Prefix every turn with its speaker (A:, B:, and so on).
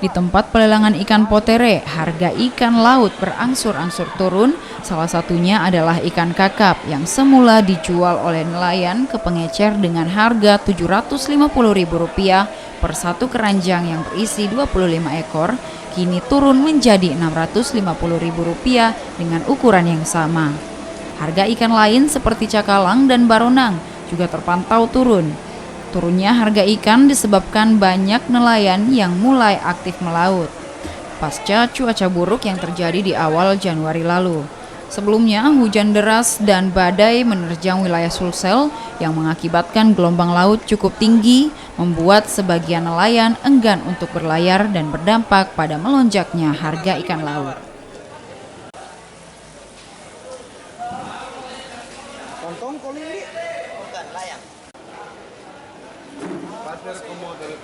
A: Di tempat pelelangan ikan potere, harga ikan laut berangsur-angsur turun. Salah satunya adalah ikan kakap yang semula dijual oleh nelayan ke pengecer dengan harga Rp750.000 per satu keranjang yang berisi 25 ekor, kini turun menjadi Rp650.000 dengan ukuran yang sama. Harga ikan lain seperti cakalang dan baronang juga terpantau turun. Turunnya harga ikan disebabkan banyak nelayan yang mulai aktif melaut pasca cuaca buruk yang terjadi di awal Januari lalu. Sebelumnya, hujan deras dan badai menerjang wilayah Sulsel yang mengakibatkan gelombang laut cukup tinggi, membuat sebagian nelayan enggan untuk berlayar dan berdampak pada melonjaknya harga ikan laut.
B: Tonton koli
C: Bukan layang.
B: Padre como del